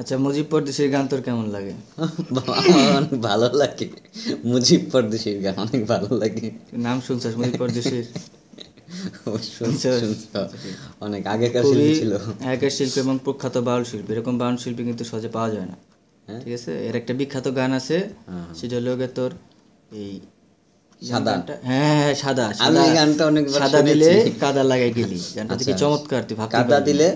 আচ্ছা, মুজিব পরদেশির গান তোর কেমন লাগে? অনেক ভালো লাগে। মুজিব পরদেশির গান অনেক ভালো লাগে। নাম শুনছিস মুজিব পরদেশির? অনেক আগেকার খুবই শিল্পী ছিল। আগেকার শিল্পী এবং প্রখ্যাত বাউল শিল্পী। এরকম বাউল শিল্পী কিন্তু সহজে পাওয়া যায় না। ঠিক আছে, এর একটা বিখ্যাত গান আছে, সেটা হলো তোর এই সাদা। হ্যাঁ, সাদা আমি এই গানটা অনেকবার সাদা দিলে শুনেছি। কাদা লাগাই গেলি। গানটা দেখি চমৎকার, তুই ভাবতে কাদা দিলে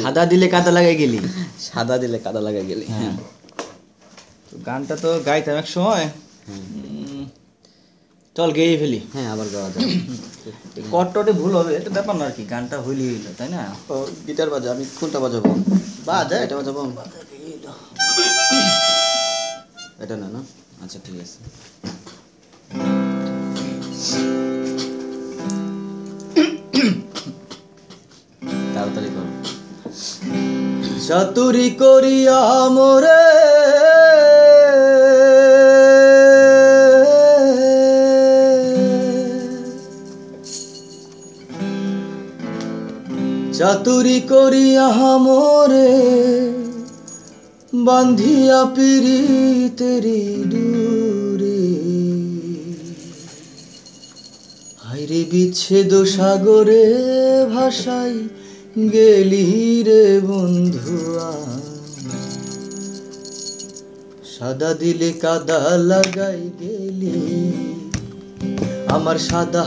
সাদা দিলে কাদা লাগাই গেলি। সাদা দিলে কাদা লাগাই গেলি। হ্যাঁ, গানটা তো গাইতাম এক সময়। চল গেয়ে ফেলি। হ্যাঁ, আবার গাওয়া যায়। কটটে ভুল হবে এটা ব্যাপার না আর কি, গানটা হইলি হইল, তাই না? ও গিটার বাজা, আমি কোনটা বাজাবো? বাজা, এটা বাজাবো। এটা না না, আচ্ছা ঠিক আছে। তাড়াতাড়ি করো। চাতুরি করিয়া মোরে চাতুরি করিয়া মোরে বান্ধিয়া পিরিতেরি দূরে, হাইরে বিচ্ছেদ সাগরে ভাসাই গেলি রে বন্ধুয়া, সাদা দিলে কাদা লাগাই গেলি, আমার সাদা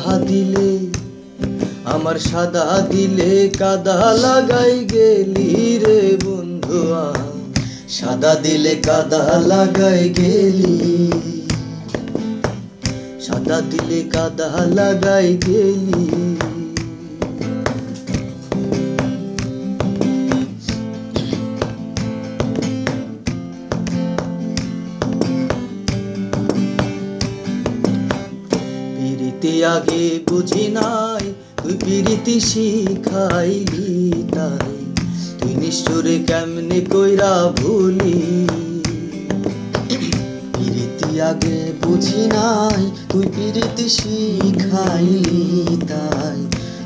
দিলে কাদা লাগাই গেলি রে বন্ধুয়া, সাদা দিলে কাদা লাগাই গেলি, সাদা দিলে কাদা লাগাই গেলি। পিরিতি আগে বুঝি নাই, তুই পিরিতি শিখাইলি তাই, তুই নিষ্ঠুরে কেমনে কইরা ভুলি। পিরিতি আগে বুঝি নাই, তুই পিরিতি শিখাইলি তাই,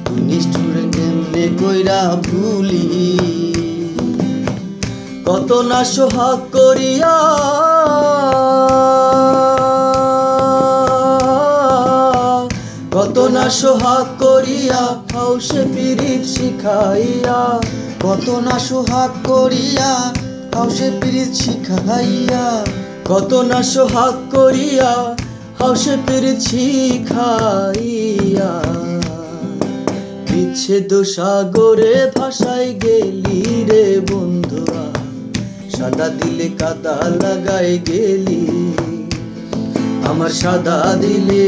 তুই নিষ্ঠুরে কেমনে কইরা ভুলি। কত না সোহাগ করিয়া কত না সোহাগ করিয়া হাউসে পিরিত শিখাইয়া, কত না সোহাগ করিয়া হাউসে পিরিত শিখাইয়া, কত না সোহাগ করিয়া হাউসে পিরিত শিখাইয়া, বিচ্ছেদ সাগরে ভাসাই গেলি রে বন্ধুয়া, সাদা দিলে কাদা লাগাই গেলি, আমার সাদা দিলে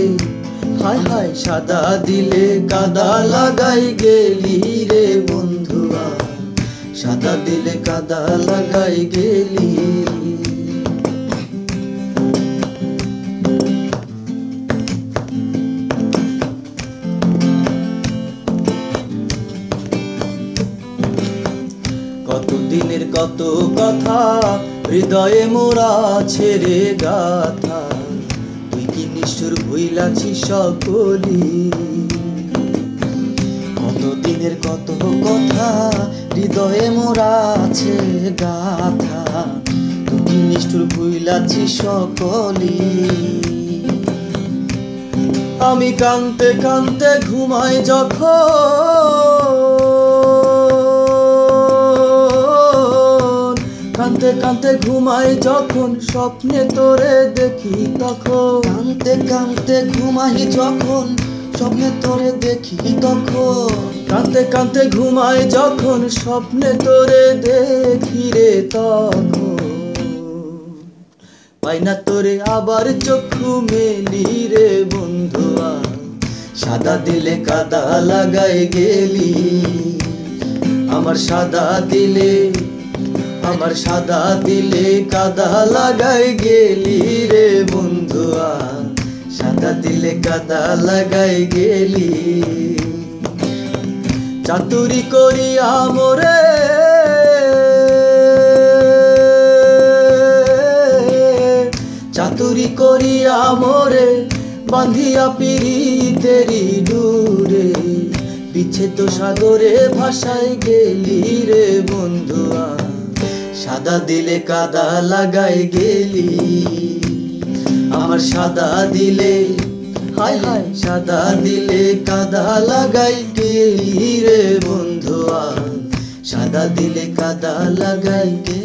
হায় হায় সাদা দিলে কাদা লাগাই গেলি রে বন্ধুয়া, সাদা দিলে কাদা লাগাই গেলি। কতদিনের কত কথা হৃদয়ে মোরা ছেড়ে গাথা, তুই কি নিষ্ঠুর ভুইলাছি সকলি। কতদিনের কত কথা হৃদয়ে মোরা আছে গাথা, তুই নিষ্ঠুর ভুইলাছি সকলি। আমি কানতে কানতে ঘুমাই যখন, কানতে কানতে ঘুমাই যখন স্বপ্নে তোরে দেখি তখন, কানতে কানতে ঘুমাই যখন স্বপ্নে তোরে দেখি তখন, কানতে কানতে ঘুমাই যখন স্বপ্নে তোরে দেখি রে তখন, পাই না তোরে আবার চক্ষু মেলি রে বন্ধুয়া, সাদা দিলে কাদা লাগাই গেলি, আমার সাদা দিলে কাদা লাগাই গেলি রে বন্ধুয়া, সাদা দিলে কাদা লাগাই গেলি। চাতুরি করিয়া মোরে চাতুরি করিয়া মোরে বাঁধিয়া পিরিতেরি ডুরে, বিচ্ছেদ সাগরে ভাসাই গেলি রে বন্ধুয়া, সাদা দিলে কাদা লাগাই গেলি আমার সাদা দিলে হায় হায় সাদা দিলে কাদা লাগাই গেলি রে বন্ধুয়া সাদা দিলে কাদা লাগাই গেলি